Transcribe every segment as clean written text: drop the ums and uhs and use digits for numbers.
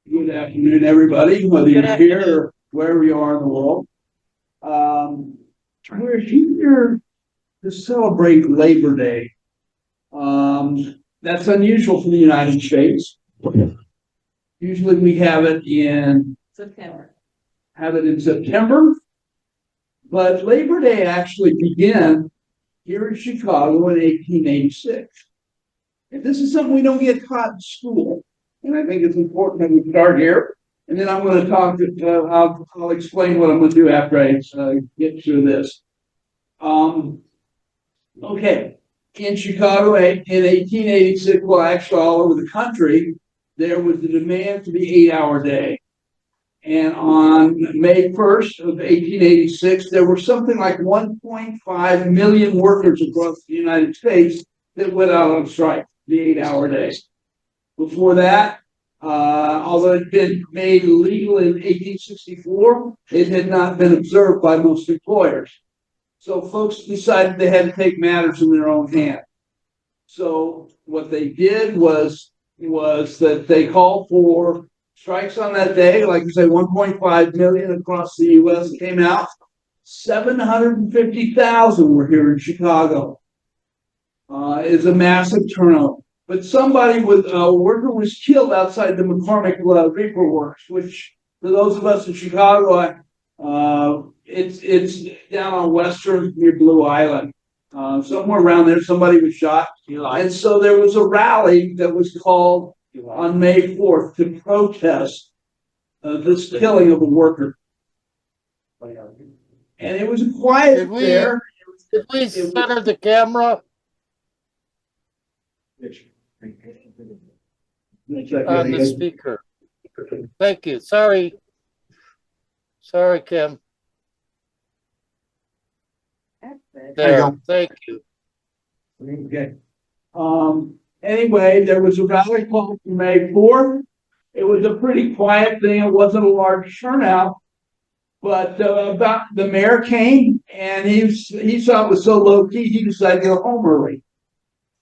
Good afternoon, everybody, whether Good you're here afternoon. or wherever you are in the world. Um, we're here to celebrate Labor Day. That's unusual for the United States. Usually we September. have it in September, but Labor Day actually began here in Chicago in 1886. And this is something we don't get taught in school. And I think it's important that we start here. And then I'm going to I'll explain what I'm going to do after I get through this. Um, okay. In Chicago in 1886, well, actually all over the country, there was a demand for the 8-hour day. And on May 1st of 1886, there were something like 1.5 million workers across the United States that went out on strike, the 8-hour day. Before that, although it had been made legal in 1864, it had not been observed by most employers. So folks decided they had to take matters in their own hand. So what they did was that they called for strikes on that day, like I say, 1.5 million across the U.S. came out. 750,000 were here in Chicago. Is a massive turnout. But somebody with a worker was killed outside the McCormick Reaper Works, which for those of us in Chicago, it's down on Western near Blue Island. Somewhere around there, somebody was shot. And so there was a rally that was called on May 4th to protest this killing of a worker. And it was a quiet Did we affair. did we center the camera on the speaker? Thank you. Sorry, Kim. There. Thank you. Okay. Anyway, there was a rally called for May 4th. It was a pretty quiet thing. It wasn't a large turnout, but about the mayor came and he saw it was so low key, he decided to go home early.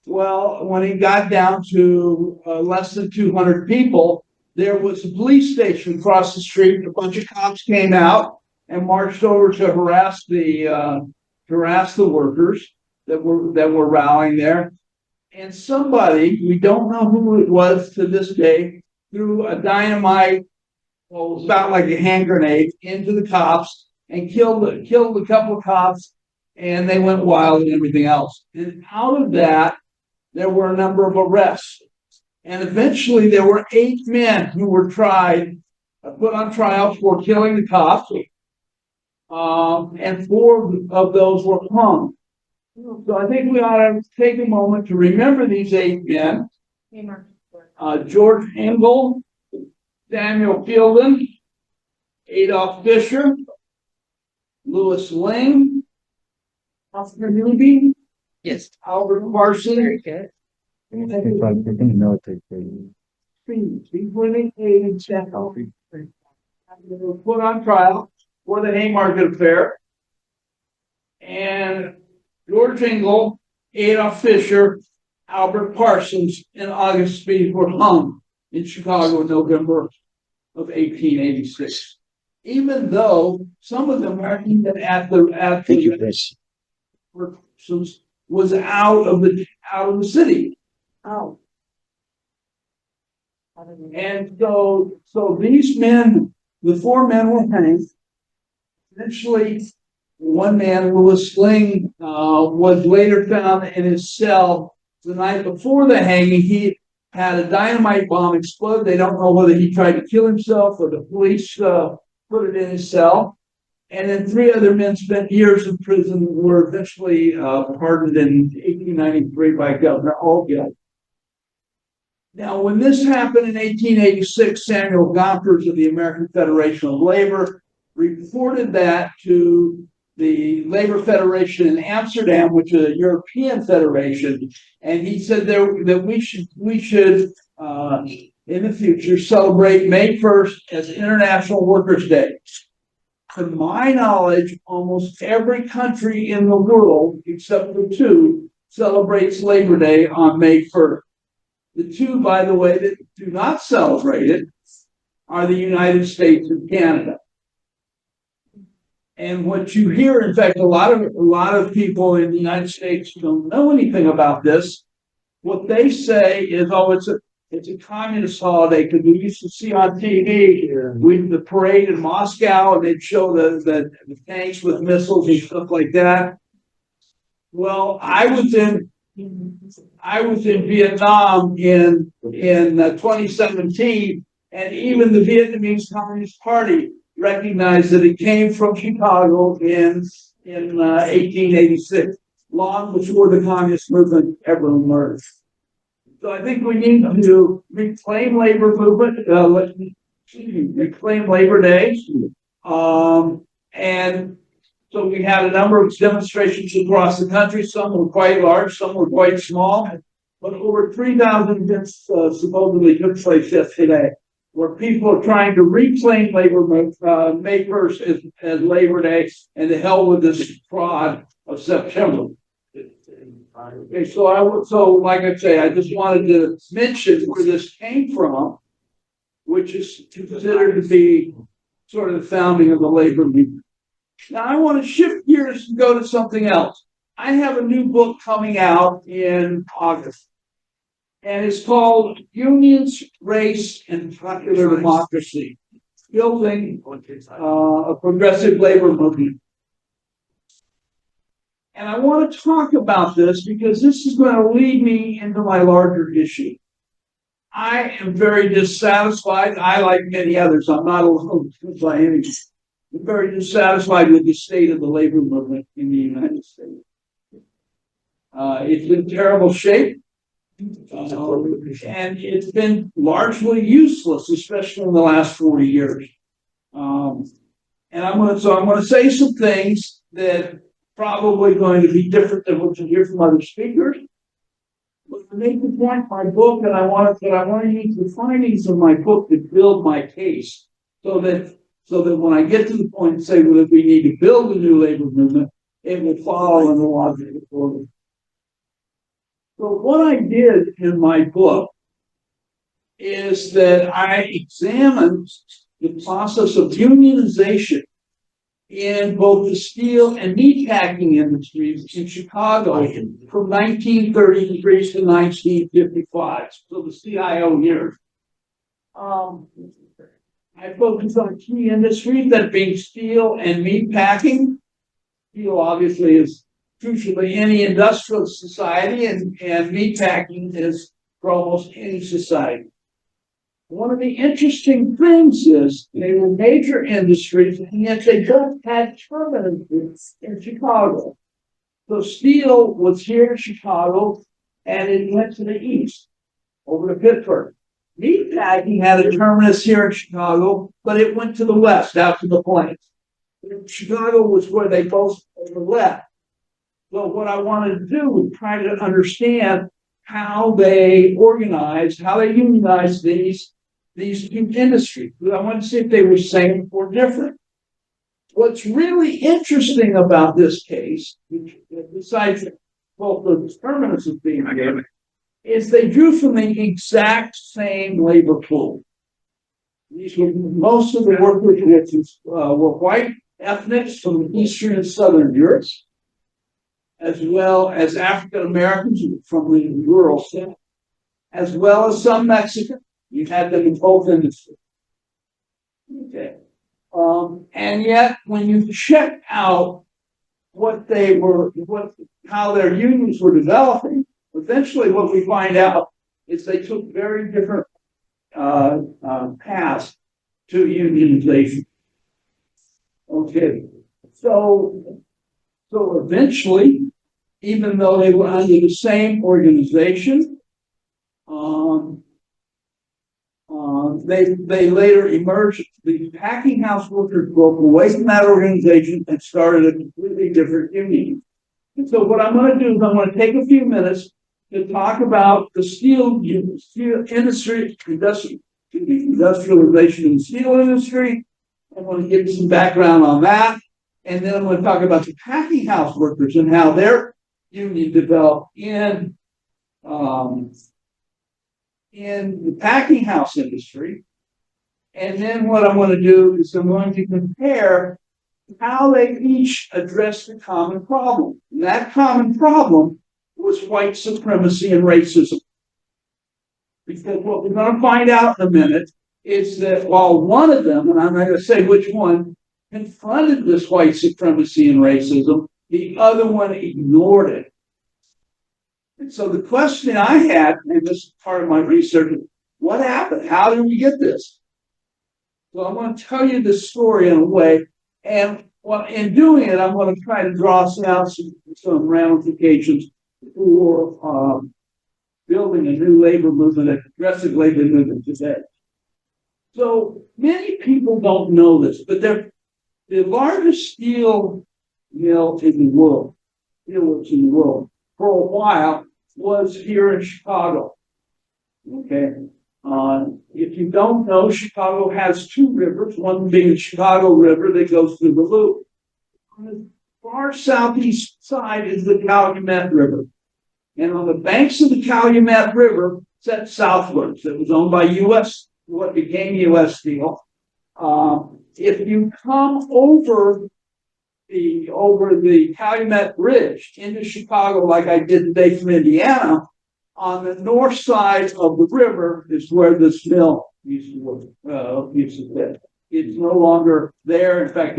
Well, when he got down to less than 200 people, there was a police station across the street. A bunch of cops came out and marched over to harass the workers that were rallying there. And somebody, we don't know who it was to this day, threw a dynamite, well, about like a hand grenade, into the cops and killed a couple of cops, and they went wild and everything else. And out of that, there were a number of arrests. And eventually there were 8 men who were put on trial for killing the cops. And 4 of those were hung. So I think we ought to take a moment to remember these 8 men. George Engel, Samuel Fielding, Adolph Fisher, Louis Ling, Oscar Newby, Yes. Albert Parsons, Very good. were put on trial for the Haymarket Affair. And George Engel, Adolph Fisher, Albert Parsons, and August Speed were hung in Chicago in November of 1886. Even though some of them weren't even at the was out of the city. Out. And so these men, the 4 men were hanged. Eventually, one man, Louis Ling, was later found in his cell the night before the hanging. He had a dynamite bomb explode. They don't know whether he tried to kill himself or the police put it in his cell. And then 3 other men spent years in prison, were eventually pardoned in 1893 by Governor Allgeld. Now, when this happened in 1886, Samuel Gompers of the American Federation of Labor reported that to the Labor Federation in Amsterdam, which is a European federation, and he said that we should in the future celebrate May 1st as International Workers' Day. To my knowledge, almost every country in the world, except for 2, celebrates Labor Day on May 1st. The 2, by the way, that do not celebrate it are the United States and Canada. And what you hear, in fact, a lot of people in the United States don't know anything about this. What they say is, oh, it's a communist holiday, because we used to see on TV with the parade in Moscow, and they'd show the tanks with missiles and stuff like that. Well, I was in Vietnam in 2017, and even the Vietnamese Communist Party recognized that it came from Chicago in 1886, long before the communist movement ever emerged. So I think we need to reclaim labor movement, reclaim Labor Day, and so we had a number of demonstrations across the country. Some were quite large, some were quite small, but over 3,000 events supposedly took place yesterday, where people are trying to reclaim labor May 1st as Labor Day, and to hell with this fraud of September. Okay, so like I say, I just wanted to mention where this came from, which is considered to be sort of the founding of the labor movement. Now I want to shift gears and go to something else. I have a new book coming out in August, and it's called Unions, Race, and Popular Democracy, Building a Progressive Labor Movement. And I want to talk about this because this is going to lead me into my larger issue. I am very dissatisfied. I, like many others, I'm not alone by any means. I'm very dissatisfied with the state of the labor movement in the United States. It's in terrible shape, and it's been largely useless, especially in the last 40 years. And I'm going to say some things that probably going to be different than what you hear from other speakers. But to make the point, my book, and I want to use the findings of my book to build my case, so that when I get to the point and say that we need to build a new labor movement, it will follow in the logical order. So what I did in my book is that I examined the process of unionization in both the steel and meatpacking industries in Chicago from 1933 to 1955, so the CIO years. I focused on key industries, that being steel and meatpacking. Steel obviously is crucial to any industrial society, and meatpacking is for almost any society. One of the interesting things is they were major industries, and yet they both had terminals in Chicago. So steel was here in Chicago, and it went to the east, over to Pittsburgh. Meatpacking had a terminus here in Chicago, but it went to the west, out to the plains. Chicago was where they both overlapped. So what I wanted to do was try to understand how they organized, how they unionized these two industries. I wanted to see if they were same or different. What's really interesting about this case, besides both the terminus as being given, is they drew from the exact same labor pool. These were most of the workers were white ethnics from Eastern and Southern Europe, as well as African Americans from the rural South, as well as some Mexicans. You had them in both industries. Okay. And yet, when you check out how their unions were developing, eventually what we find out is they took very different paths to unionization. Okay. So eventually, even though they were under the same organization, they later emerged. The packing house workers broke away from that organization and started a completely different union. And so what I'm going to do is I'm going to take a few minutes to talk about the steel industry, industrialization in the steel industry. I'm going to give you some background on that. And then I'm going to talk about the packing house workers and how their union developed in the packing house industry. And then what I'm going to do is I'm going to compare how they each address the common problem. And that common problem was white supremacy and racism. Because what we're going to find out in a minute is that while one of them, and I'm not going to say which one, confronted this white supremacy and racism, the other one ignored it. And so the question I had, and this is part of my research, what happened? How did we get this? So I'm going to tell you this story in a way, and well, in doing it, I'm going to try to draw out some ramifications for building a new labor movement, a progressive labor movement today. So many people don't know this, but the largest steel mill in the world, steelworks in the world, for a while was here in Chicago. Okay. If you don't know, Chicago has two rivers, one being the Chicago River that goes through the Loop. On the far southeast side is the Calumet River. And on the banks of the Calumet River, set southwards, that was owned by U.S., what became U.S. Steel. If you come over the Calumet Bridge into Chicago, like I did today from Indiana, on the north side of the river is where this mill used to live. It's no longer there. In fact,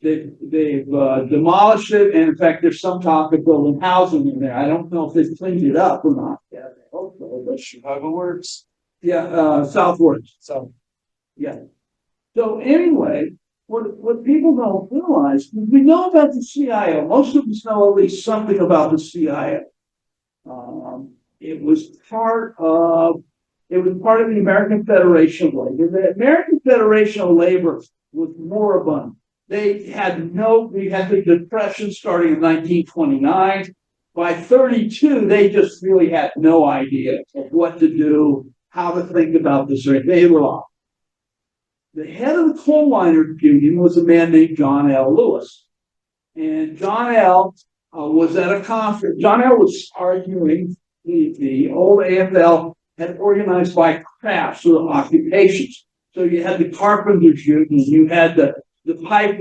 they've demolished it, and in fact, there's some talk of building housing in there. I don't know if they've cleaned it up or not. Yeah, I hope so. But Chicago Works. Yeah, southwards. So, yeah. So anyway, what people don't realize, we know about the CIO. Most of us know at least something about the CIO. It was part of the American Federation of Labor. The American Federation of Labor was moribund. We had the Depression starting in 1929. By 32, they just really had no idea of what to do, how to think about this. They were off. The head of the coal miners union was a man named John L. Lewis. And John L. Was at a conference. John L. was arguing the old AFL had organized by crafts or occupations. So you had the carpenters union, you had the pipe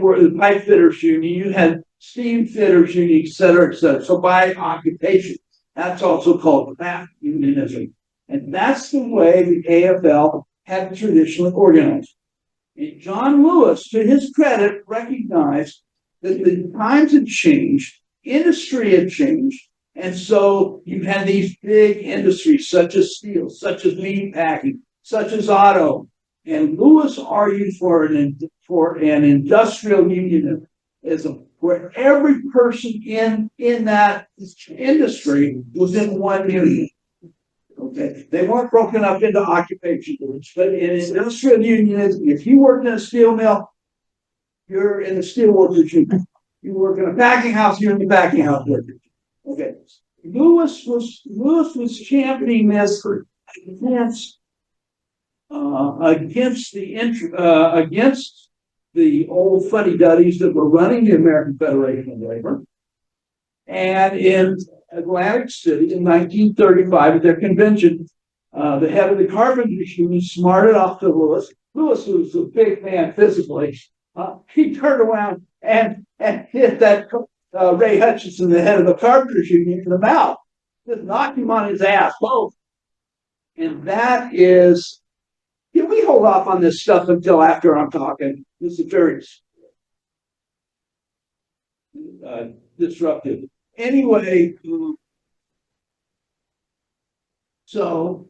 fitters union, you had steam fitters union, et cetera, et cetera. So by occupation, that's also called craft unionism. And that's the way the AFL had traditionally organized. And John Lewis, to his credit, recognized that the times had changed, industry had changed, and so you had these big industries such as steel, such as meat packing, such as auto. And Lewis argued for an industrial unionism where every person in that industry was in one union. Okay, they weren't broken up into occupation groups, but in industrial unionism, if you worked in a steel mill, you're in the steelworkers union. You work in a packing house, you're in the packing house workers. Okay. Lewis was championing this against the old fuddy-duddies that were running the American Federation of Labor. And in Atlantic City in 1935 at their convention, the head of the carpenters union smarted off to Lewis. Lewis was a big man physically. He turned around and hit that Ray Hutchinson, the head of the carpenters union, in the mouth. Just knocked him on his ass, both. And that is, can we hold off on this stuff until after I'm talking? This is very disruptive. Anyway, so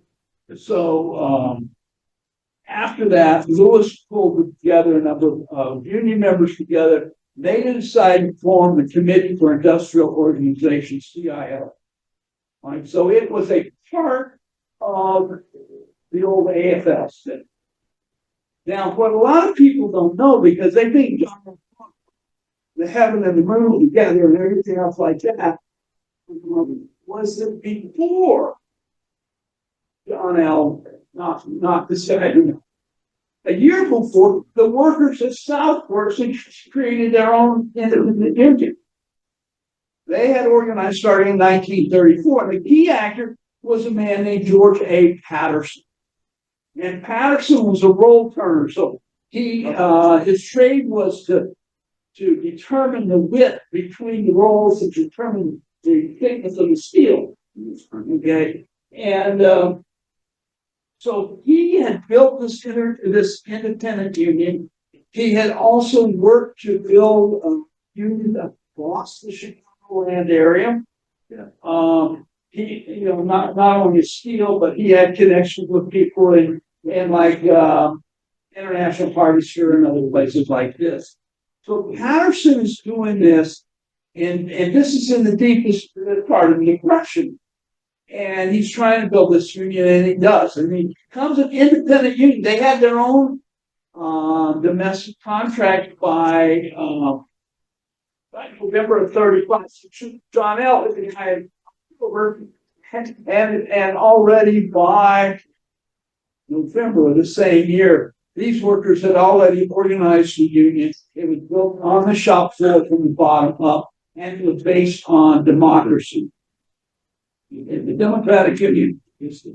after that, Lewis pulled together a number of union members together. They decided to form the Committee for Industrial Organization, CIO. Right? So it was a part of the old AFL system. Now, what a lot of people don't know, because they think the heaven and the moon together and everything else like that, was that before John L. not the second. A year before, the workers at Southworks had created their own independent union. They had organized starting in 1934. And the key actor was a man named George A. Patterson. And Patterson was a roll turner, so his trade was to determine the width between the rolls and determine the thickness of the steel. Okay, and so he had built this independent union. He had also worked to build a union across the Chicagoland area. Yeah. He, not only steel, but he had connections with people in like International Party Store and other places like this. So Patterson is doing this, and this is in the deepest part of the Depression. And he's trying to build this union, and he does. I mean, it becomes an independent union. They had their own domestic contract by November of 35. John L. had and already by November of the same year, these workers had already organized the union. It was built on the shop floor from the bottom up, and it was based on democracy. The Democratic Union is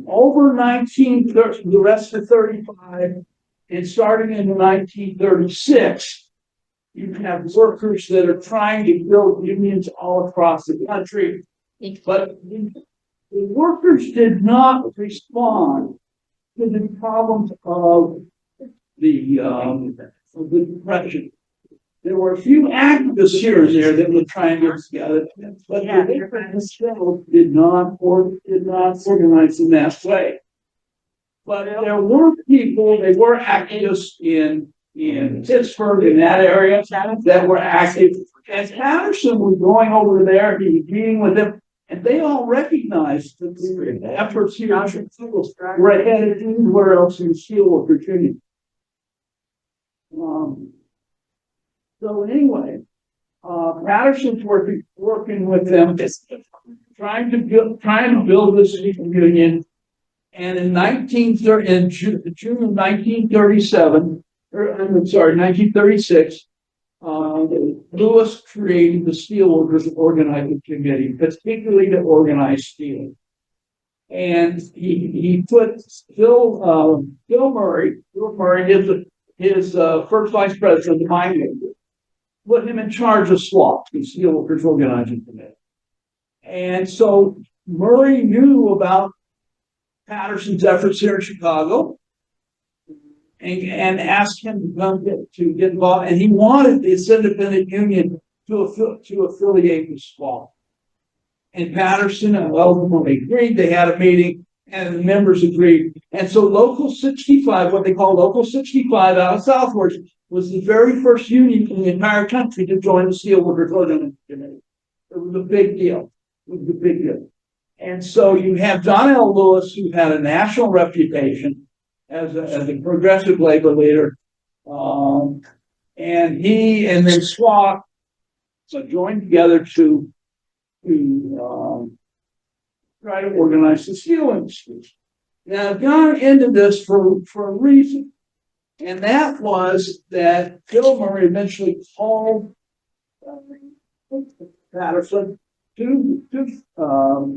over 1930, the rest of 35, and starting in 1936, you have workers that are trying to build unions all across the country, but the workers did not respond to the problems of the Depression. There were a few activists here and there that were trying to get together, but the themselves did not organize in that way. But there were people, they were activists in Pittsburgh, in that area, that were active. And Patterson was going over there, he was meeting with them, and they all recognized that the efforts here were headed anywhere else in the steelworkers union. So anyway, Patterson's working with them, trying to build this union. And in June of 1937, I'm sorry, 1936, Lewis created the Steelworkers Organizing Committee, particularly to organize steel. And he put Bill Murray, his first vice president of the mine maker, put him in charge of SWAT, the Steelworkers Organizing Committee. And so Murray knew about Patterson's efforts here in Chicago and asked him to come to get involved. And he wanted this independent union to affiliate with SWAT. And Patterson and Murray agreed. They had a meeting, and the members agreed. And so Local 65, what they call Local 65 out of Southwards, was the very first union in the entire country to join the Steelworkers Organizing Committee. It was a big deal. It was a big deal. And so you have John L. Lewis, who had a national reputation as a progressive labor leader, and he and then SWAT joined together to try to organize the steel industry. Now, John ended this for a reason, and that was that Bill Murray eventually called Patterson to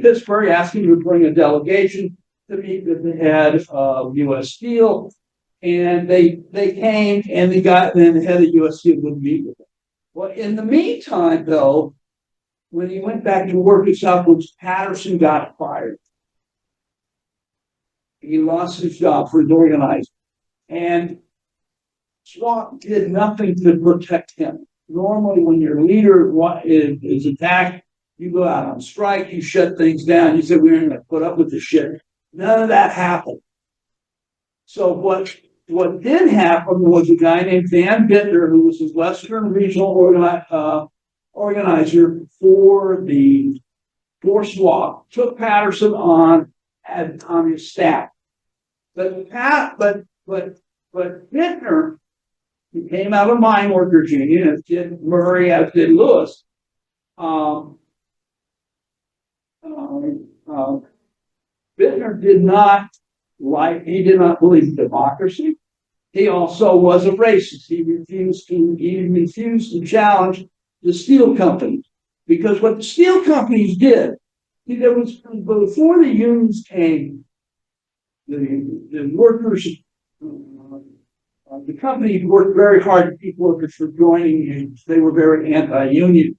Pittsburgh, asking him to bring a delegation to meet with the head of U.S. Steel, and they came, and then the head of U.S. Steel would meet with them. Well, in the meantime, though, when he went back to work at Southwoods, Patterson got fired. He lost his job for his organizing, and SWAT did nothing to protect him. Normally, when your leader is attacked, you go out on strike, you shut things down. You say, we're going to put up with this shit. None of that happened. So what did happen was a guy named Van Bittner, who was his Western regional organizer for SWAT, took Patterson on his staff. But Bittner, who came out of mine workers union, as did Murray, as did Lewis, Bittner did not believe in democracy. He also was a racist. He refused to challenge the steel companies, because what the steel companies did, there was, before the unions came, the workers, the company worked very hard to keep workers from joining unions. They were very anti-union.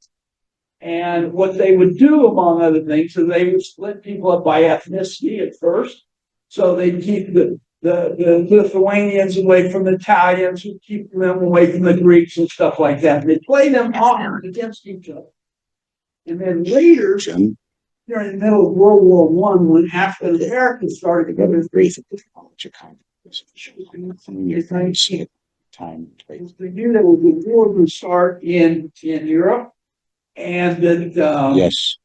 And what they would do, among other things, is they would split people up by ethnicity at first. So they'd keep the Lithuanians away from the Italians, would keep them away from the Greeks and stuff like that. They play them off against each other. And then later, during the middle of World War One, when African Americans started to get in grief at this college, time. They knew that the war would start in Europe, and that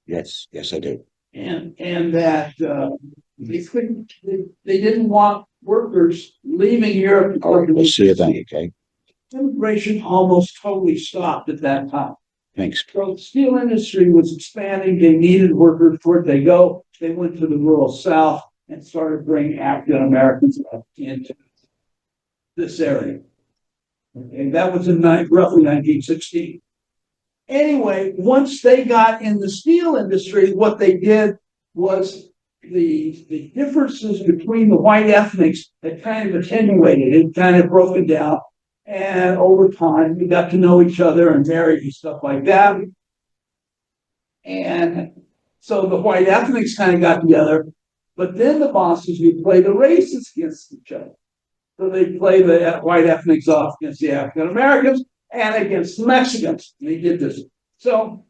yes, I do. And that they didn't want workers leaving Europe. Let's see it then, okay? Immigration almost totally stopped at that time. Thanks. So the steel industry was expanding. They needed workers. Where'd they go? They went to the rural South and started bringing African Americans up into this area. Okay, that was in roughly 1916. Anyway, once they got in the steel industry, what they did was the differences between the white ethnics had kind of attenuated, it kind of broken down. And over time, we got to know each other and married and stuff like that. And so the white ethnics kind of got together, but then the bosses would play the races against each other. So they'd play the white ethnics off against the African Americans and against the Mexicans. They did this. So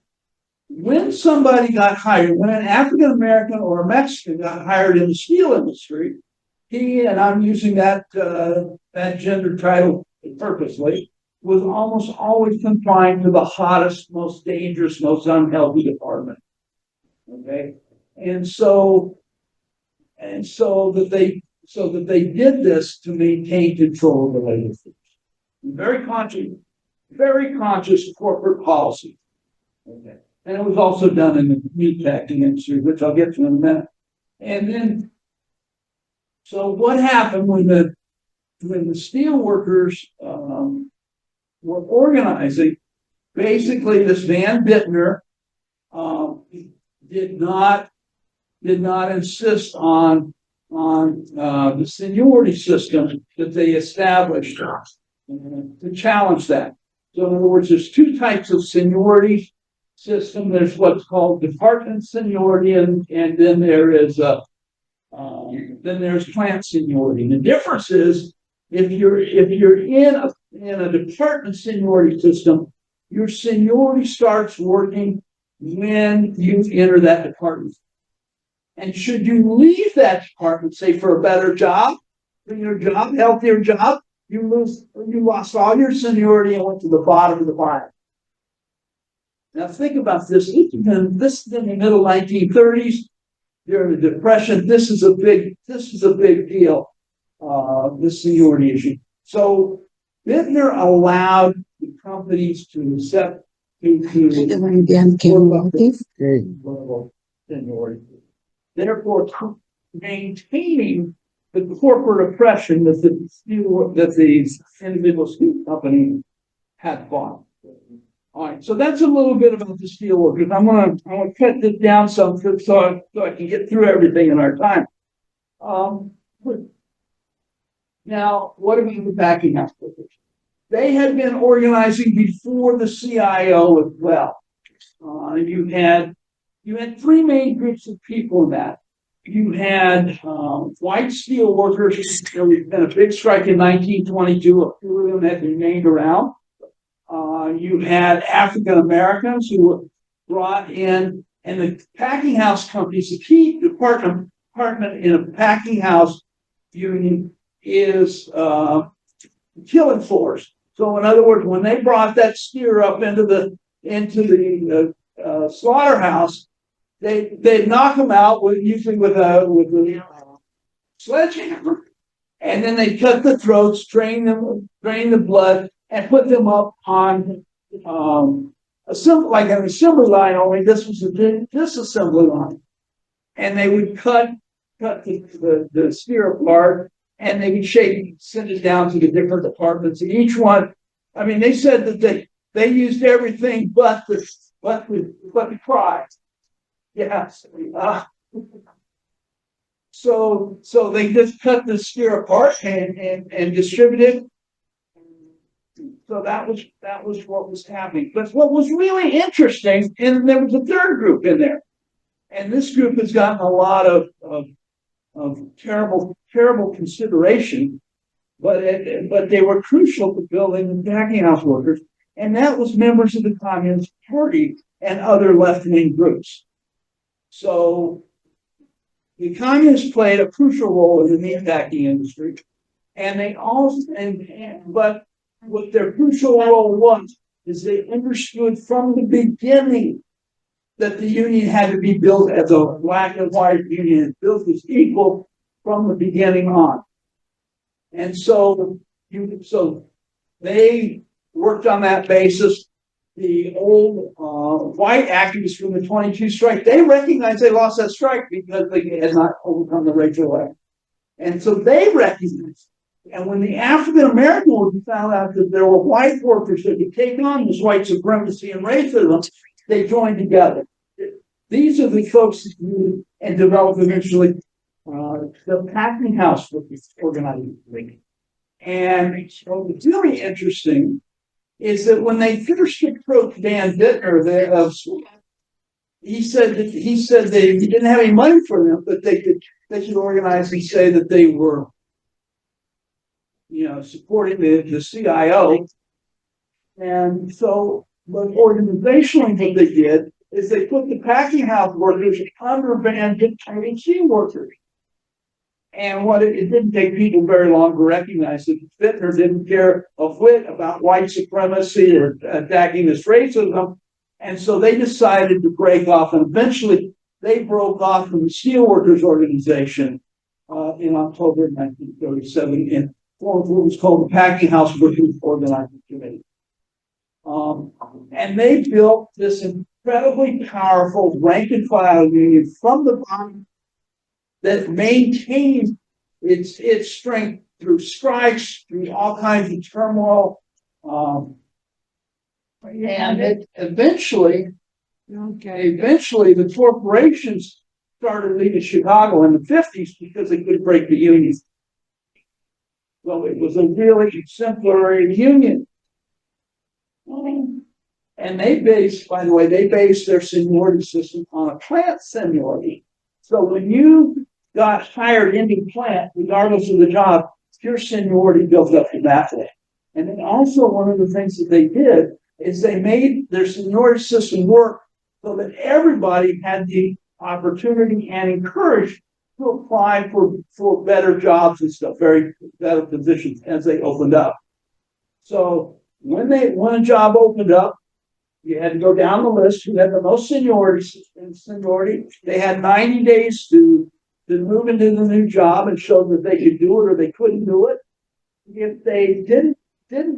when somebody got hired, when an African American or a Mexican got hired in the steel industry, he, and I'm using that gender title purposely, was almost always confined to the hottest, most dangerous, most unhealthy department. Okay, and so that they did this to maintain control of the labor force. Very conscious corporate policy. Okay, and it was also done in the meatpacking industry, which I'll get to in a minute. And then, so what happened when the steel workers were organizing? Basically, this Van Bittner did not insist on the seniority system that they established to challenge that. So in other words, there's two types of seniority system. There's what's called department seniority, and then there's plant seniority. And the difference is if you're in a department seniority system, your seniority starts working when you enter that department. And should you leave that department, say for a better job, healthier job, you lost all your seniority and went to the bottom of the pile. Now think about this. This is in the middle 1930s. During the Depression, this is a big deal. This seniority issue. So Bittner allowed the companies to accept seniority. Therefore, maintaining the corporate oppression that the individual steel company had fought. All right, so that's a little bit about the steel workers. I'm gonna cut this down some so I can get through everything in our time. Now, what about the packing house workers? They had been organizing before the CIO as well. You had three main groups of people in that. You had white steel workers. There was been a big strike in 1922. A few of them had remained around. You had African Americans who were brought in, and the packing house companies, the key department in a packing house union is killing floors. So in other words, when they brought that steer up into the slaughterhouse, they'd knock them out usually with a sledgehammer, and then they cut the throats, drain the blood, and put them up on like an assembly line. Only this was a disassembly line, and they would cut the steer apart, and they would send it down to the different departments. And each one, I mean, they said that they used everything but the cry. Yes. So they just cut the steer apart and distributed. So that was what was happening. But what was really interesting, and there was a third group in there, and this group has gotten a lot of terrible consideration, but they were crucial to building the packing house workers, and that was members of the Communist Party and other left-wing groups. So the communists played a crucial role in the meatpacking industry, and they also but what their crucial role was is they understood from the beginning that the union had to be built as a black and white union, built as equal from the beginning on. And so they worked on that basis. The old white activists from the 22 strike, they recognized they lost that strike because they had not overcome the racial act. And so they recognized. And when the African American workers found out that there were white workers that could take on this white supremacy and racism, they joined together. These are the folks that knew and developed eventually the packing house workers organizing. And what was really interesting is that when they first approached Dan Bittner, he said that he didn't have any money for them, but they could organize and say that they were, supporting the CIO. And so, but organizationally, what they did is they put the packing house workers under banded IHC workers. And it didn't take people very long to recognize that Bittner didn't care a whit about white supremacy or attacking this racism. And so they decided to break off, and eventually they broke off from the Steelworkers Organization in October 1937 and formed what was called the Packing House Workers Organizing Committee. And they built this incredibly powerful rank and file union from the bottom that maintained its strength through strikes, through all kinds of turmoil. And eventually the corporations started leaving Chicago in the 50s because they couldn't break the unions. So it was a really exemplary union. And they based their seniority system on a plant seniority. So when you got hired into the plant, regardless of the job, your seniority built up in that way. And then also one of the things that they did is they made their seniority system work so that everybody had the opportunity and encouraged to apply for better jobs and stuff, better positions as they opened up. So when a job opened up, you had to go down the list who had the most seniority. They had 90 days to move into the new job and show that they could do it or they couldn't do it. If they didn't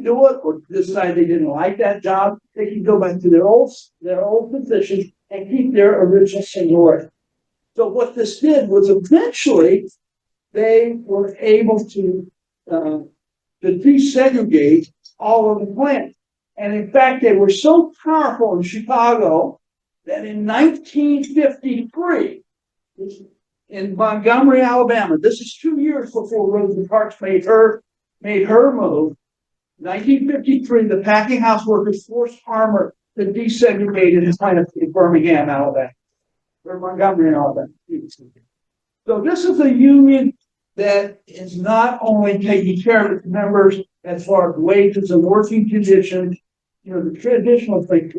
do it or decided they didn't like that job, they could go back to their old positions and keep their original seniority. So what this did was eventually they were able to desegregate all of the plants. And in fact, they were so powerful in Chicago that in 1953, in Montgomery, Alabama, this is 2 years before Rosa Parks made her move. 1953, the packing house workers forced Armour to desegregate in plant in Birmingham, Alabama, or Montgomery, Alabama. So this is a union that is not only taking care of its members as far as wages and working conditions, the traditional things,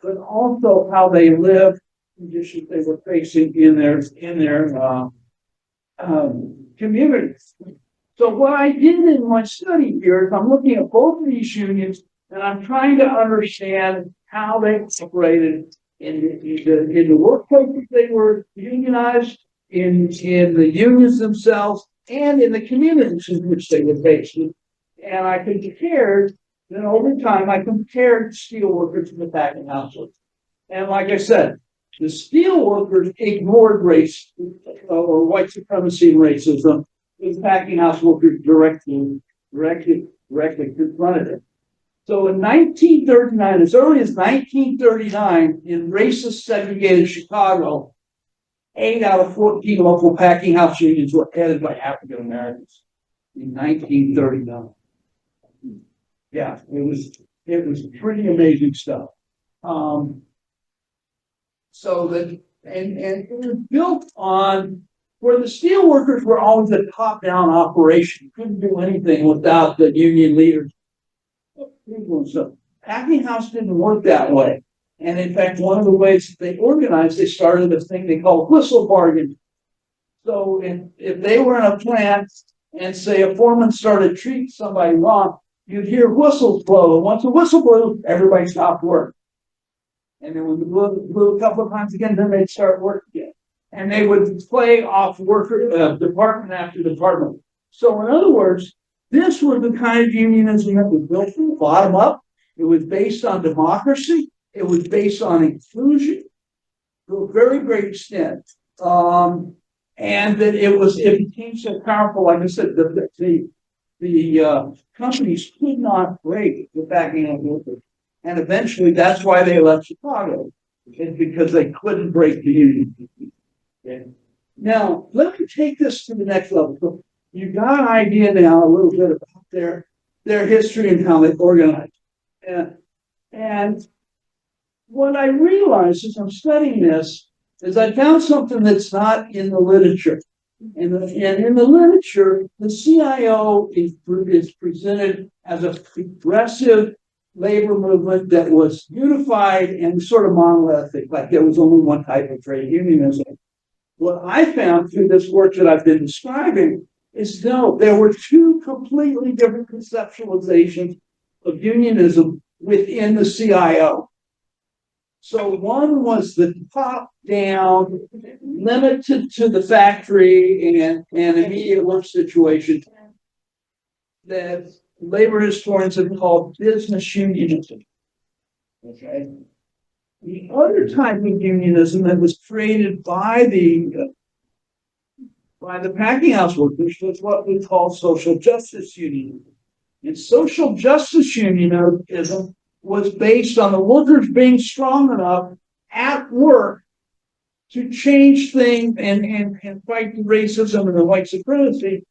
but also how they live, conditions they were facing in their communities. So what I did in my study here is I'm looking at both of these unions and I'm trying to understand how they operated in the workplaces they were unionized, in the unions themselves, and in the communities in which they were based. And I compared, then over time, I compared steel workers to the packing houses. And like I said, the steel workers ignored race or white supremacy and racism. The packing house workers directly confronted it. So in 1939, as early as 1939, in racist segregated Chicago, 8 out of 14 local packing house unions were headed by African Americans in 1939. Yeah, it was pretty amazing stuff. So that and it was built on where the steel workers were always a top-down operation. Couldn't do anything without the union leaders. So packing house didn't work that way. And in fact, one of the ways that they organized, they started a thing they called whistle bargaining. So if they were in a plant and say a foreman started treating somebody wrong, you'd hear whistles blow. And once the whistle blew, everybody stopped work. And then when the blew a couple of times again, then they'd start work again. And they would play off worker department after department. So in other words, this was the kind of unionism that was built from the bottom up. It was based on democracy. It was based on inclusion to a very great extent. And that it became so powerful, like I said, the companies could not break the backing up workers. And eventually that's why they left Chicago. It's because they couldn't break the union. Okay. Now, let me take this to the next level. So you got an idea now a little bit about their history and how they organized. And what I realized as I'm studying this is I found something that's not in the literature. And in the literature, the CIO is presented as a progressive labor movement that was unified and sort of monolithic, like there was only one type of trade unionism. What I found through this work that I've been describing is no, there were two completely different conceptualizations of unionism within the CIO. So one was the top-down, limited to the factory and immediate work situation that labor historians have called business unionism. Okay. The other type of unionism that was created by the packing house workers was what we call social justice unionism. And social justice unionism was based on the workers being strong enough at work to change things and fight racism and the white supremacy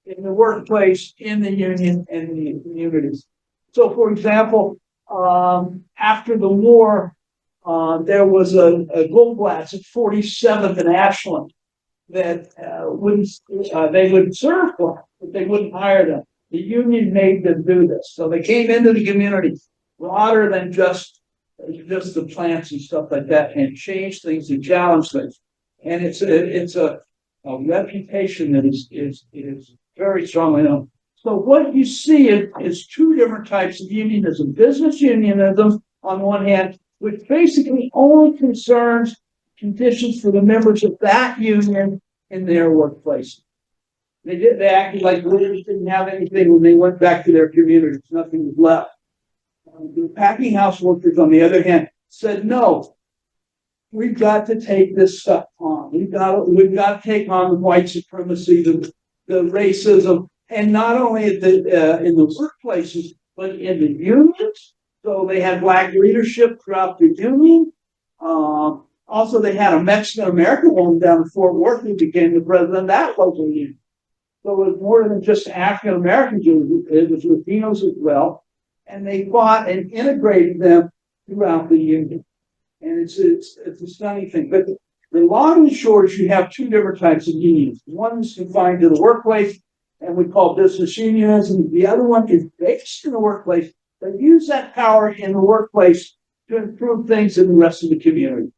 in the workplace, in the union, and in the communities. So, for example, after the war, there was a gold blast at 47th and Ashland that they would serve for, but they wouldn't hire them. The union made them do this. So they came into the community broader than just the plants and stuff like that, and changed things and challenged things. And it's a reputation that is very strongly known. So what you see is two different types of unionism. Business unionism, on one hand, which basically only concerns conditions for the members of that union in their workplace. They acted like leaders didn't have anything when they went back to their communities. Nothing was left. The packing house workers, on the other hand, said, no, we've got to take this stuff on. We've got to take on the white supremacy, the racism, and not only in the workplaces, but in the unions. So they had black leadership throughout the union. Also, they had a Mexican American woman down in Fort Worth who became the president of that local union. So it was more than just African Americans, it was Latinos as well. And they fought and integrated them throughout the union. And it's a stunning thing. But the long and short is you have two different types of unions. One is confined to the workplace, and we call business unionism. The other one is based in the workplace, but use that power in the workplace to improve things in the rest of the community.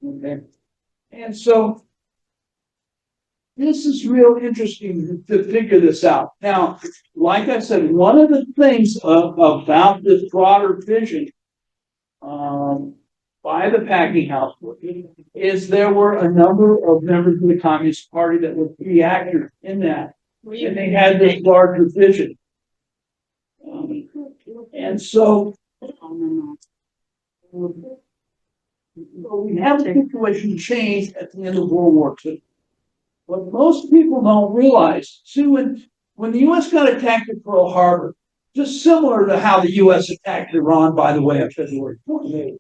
Okay. And so this is real interesting to figure this out. Now, like I said, one of the things about this broader vision by the packing house is there were a number of members of the Communist Party that were key actors in that. And they had this larger vision. And so we have a situation change at the end of World War II. What most people don't realize, see, when the U.S. got attacked at Pearl Harbor, just similar to how the U.S. attacked Iran, by the way, on February 28th.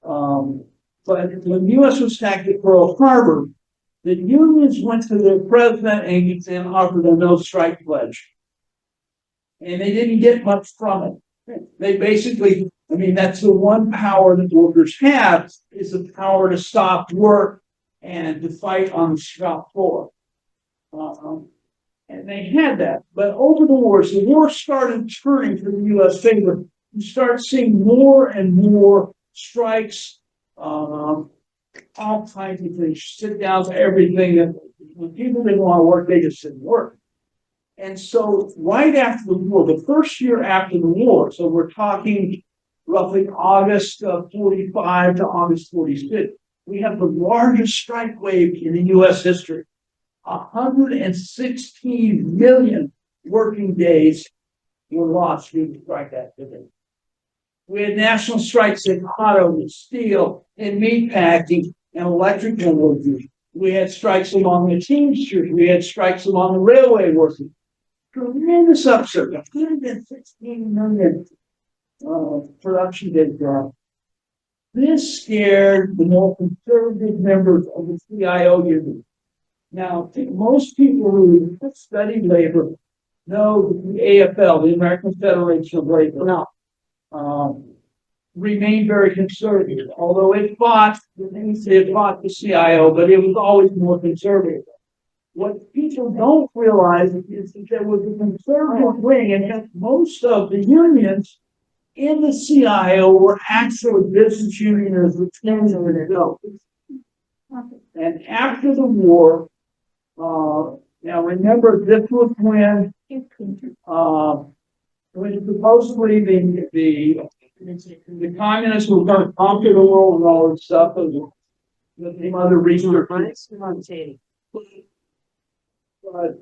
But when the U.S. was attacked at Pearl Harbor, the unions went to their president and offered a no strike pledge. And they didn't get much from it. They basically, I mean, that's the one power that workers have, is the power to stop work and to fight on the shop floor. And they had that. But over the war started turning to the U.S. favor. You start seeing more and more strikes, all kinds of things, sit down to everything. And when people didn't want to work, they just didn't work. And so right after the war, the first year after the war, so we're talking roughly August of 45 to August 46, we have the largest strike wave in the U.S. history. 116 million working days were lost due to strike activity. We had national strikes in auto and steel and meat packing and electrical workers. We had strikes among the Teamsters. We had strikes among the railway workers. Tremendous upsurge, 116 million production days drop. This scared the more conservative members of the CIO union. Now, most people who study labor know that the AFL, the American Federation of Labor, remained very conservative, although it fought the CIO, but it was always more conservative. What people don't realize is that there was a conservative wing, and most of the unions in the CIO were actually business unions with things over their go. And after the war, now remember, this was when supposedly the communists were going to conquer the world and all this stuff, and the other reasons. But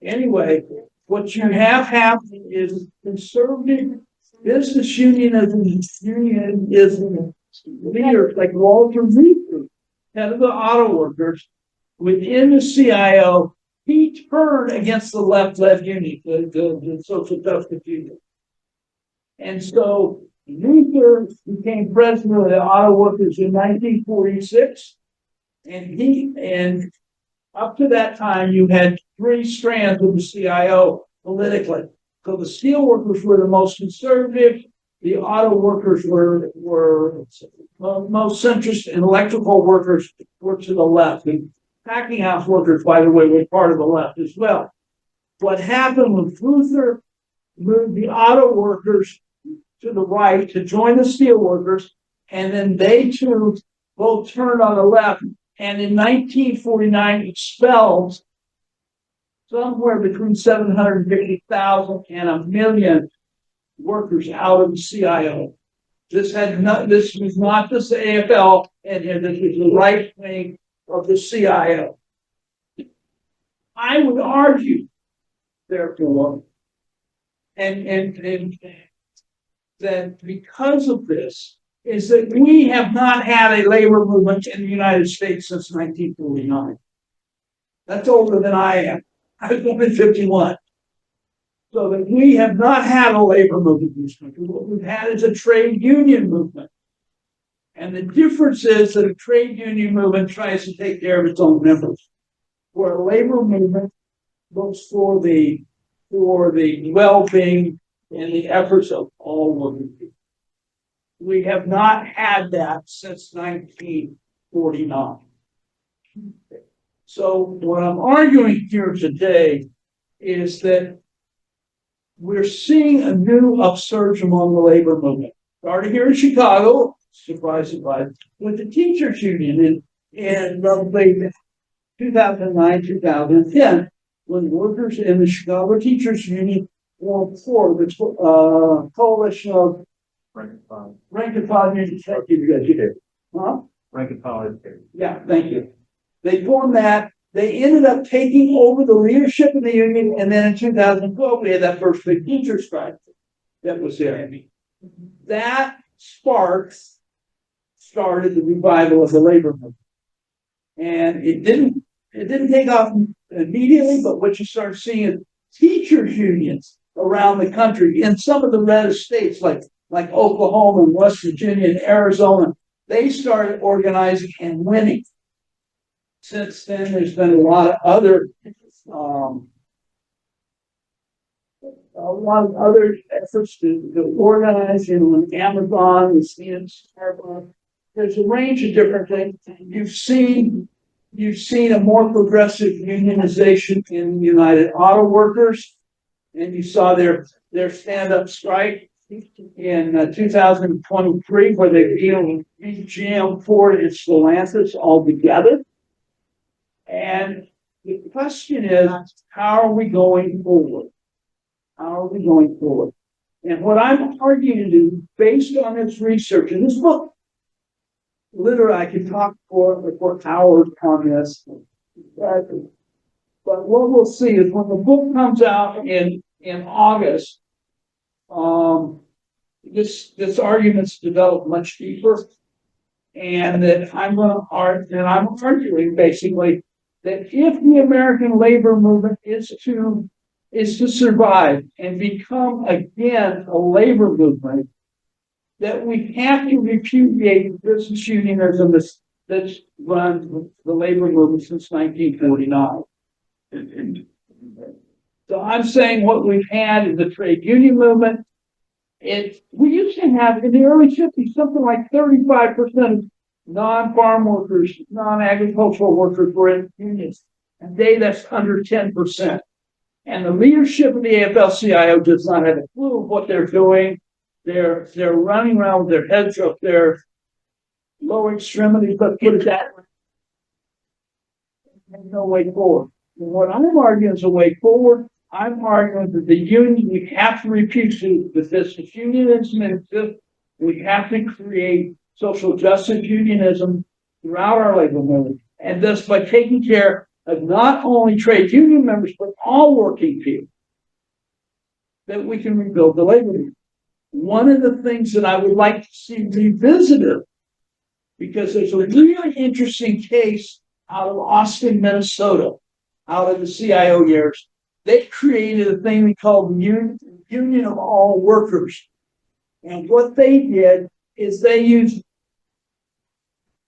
anyway, what you have happening is conservative business unionism leaders like Walter Reed, head of the auto workers, within the CIO, he turned against the left union, the social justice union. And so Luther became president of the auto workers in 1946, and up to that time, you had three strands of the CIO politically. So the steel workers were the most conservative, the auto workers were most centrist, and electrical workers were to the left. And packing house workers, by the way, were part of the left as well. What happened was Luther moved the auto workers to the right to join the steel workers, and then they too both turned on the left, and in 1949 expelled somewhere between 750,000 and 1 million workers out of the CIO. This was not just the AFL, and this was the right wing of the CIO. I would argue, therefore, and that because of this, is that we have not had a labor movement in the United States since 1949. That's older than I am. I was born in 51. So that we have not had a labor movement in this country. What we've had is a trade union movement. And the difference is that a trade union movement tries to take care of its own members, where a labor movement looks for the well-being and the efforts of all working people. We have not had that since 1949. So what I'm arguing here today is that we're seeing a new upsurge among the labor movement. Started here in Chicago, surprise, with the teachers union in roughly 2009, 2010, when workers in the Chicago Teachers Union formed the coalition of rank and file union. Thank you. Huh? Rank and file. Yeah, thank you. They formed that. They ended up taking over the leadership of the union, and then in 2012 we had that first big teacher strike that was there. That started the revival of the labor movement, and it didn't take off immediately. But what you start seeing is teachers unions around the country in some of the red states like Oklahoma and West Virginia and Arizona. They started organizing and winning. since then, there's been a lot of other, um, efforts to organize, in Amazon, we've seen it in Starbucks. There's a range of different things. You've seen a more progressive unionization in United Auto Workers, and you saw their stand-up strike in 2023, where they beat GM, Ford, and Stellantis all together. And the question is, how are we going forward? How are we going forward? And what I'm arguing to do, based on this research, and this book, literally, I could talk for hours on this. But what we'll see is when the book comes out in August, this argument's developed much deeper, and that I'm arguing basically that if the American labor movement is to survive and become again a labor movement, that we have to repudiate the business unionism that's run the labor movement since 1949. So I'm saying what we've had is the trade union movement. We used to have in the early 50s something like 35% of non-farm workers, non-agricultural workers were in unions. And today that's under 10%. And the leadership of the AFL-CIO does not have a clue of what they're doing. They're running around with their heads up their lower extremities, but put it that way. There's no way forward. And what I'm arguing is a way forward. I'm arguing that the union, we have to repudiate the business unionism exists. We have to create social justice unionism throughout our labor movement. And thus, by taking care of not only trade union members, but all working people, that we can rebuild the labor movement. One of the things that I would like to see revisited, because there's a really interesting case out of Austin, Minnesota, out of the CIO years. They created a thing they called Union of All Workers. And what they did is they used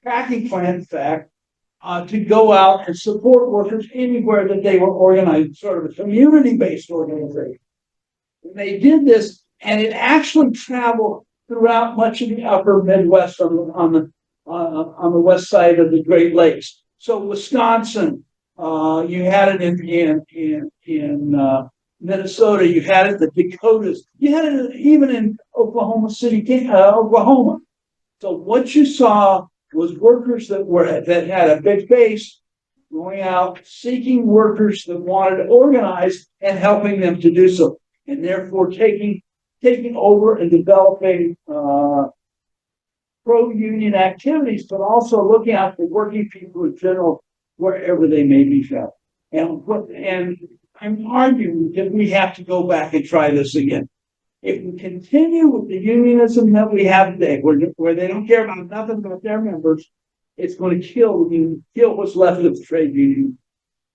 packing plant, in fact, to go out and support workers anywhere that they were organized, sort of a community-based organization. And they did this, and it actually traveled throughout much of the upper Midwest on the west side of the Great Lakes. So Wisconsin, you had it in Minnesota, you had it in the Dakotas, you had it even in Oklahoma City, Oklahoma. So what you saw was workers that had a big base going out seeking workers that wanted to organize and helping them to do so, and therefore taking over and developing pro-union activities, but also looking out for working people in general wherever they may be found. And I'm arguing that we have to go back and try this again. If we continue with the unionism that we have today, where they don't care about nothing about their members, it's going to kill what's left of the trade union.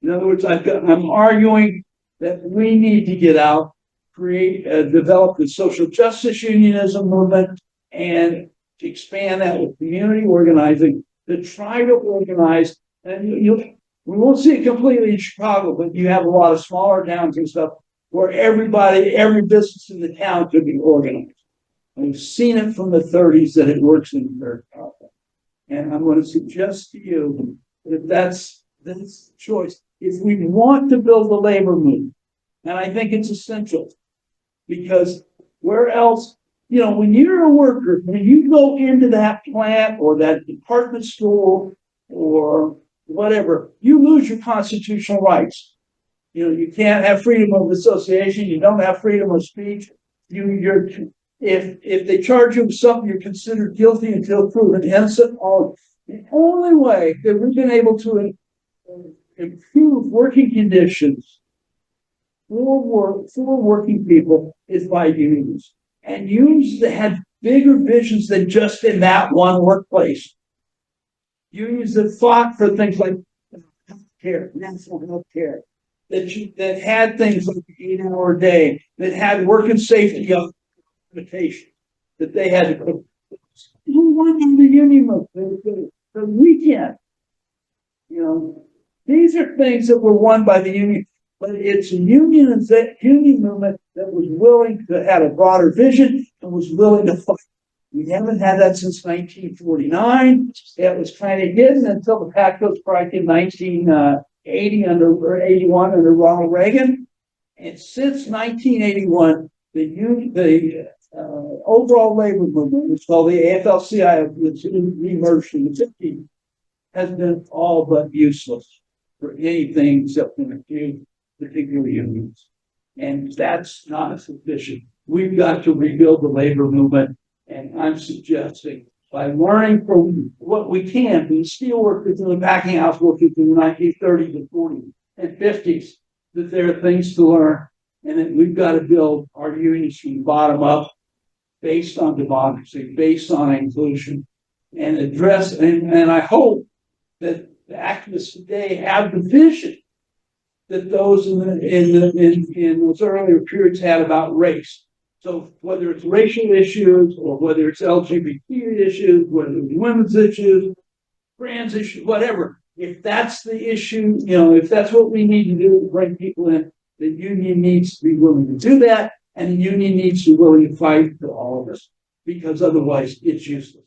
In other words, I'm arguing that we need to get out, develop the social justice unionism movement, and expand that with community organizing to try to organize. And we won't see it completely in Chicago, but you have a lot of smaller towns and stuff where every business in the town could be organized. We've seen it from the 30s that it works in America. And I'm going to suggest to you that that's the choice. If we want to build the labor movement, and I think it's essential, because where else, when you're a worker, when you go into that plant or that department store or whatever, you lose your constitutional rights. You can't have freedom of association. You don't have freedom of speech. If they charge you with something, you're considered guilty until proven innocent. The only way that we've been able to improve working conditions for working people is by unions. And unions that had bigger visions than just in that one workplace. Unions that fought for things like health care, national health care, that had things like the 8-hour day, that had work safety limitations, that they had to put. Who won the union movement? The weekend. You know, these are things that were won by the union, but it's a union movement that was willing to have a broader vision and was willing to fight. We haven't had that since 1949. It was kind of hidden until the PACO strike in 1980 or 81 under Ronald Reagan. And since 1981, the overall labor movement, which is called the AFL-CIO, which remerged in the 50s, has been all but useless for anything except for a few particular unions. And that's not sufficient. We've got to rebuild the labor movement. And I'm suggesting by learning from what we can from the steel workers and the packing house workers in the 1930s and 40s and 50s, that there are things to learn and that we've got to build our unions from the bottom up based on democracy, based on inclusion, and address, and I hope that the activists today have the vision that those in those earlier periods had about race. So whether it's racial issues or whether it's LGBT issues, whether it's women's issues, trans issues, whatever, if that's the issue, if that's what we need to do to bring people in, the union needs to be willing to do that, and the union needs to be willing to fight for all of us, because otherwise it's useless.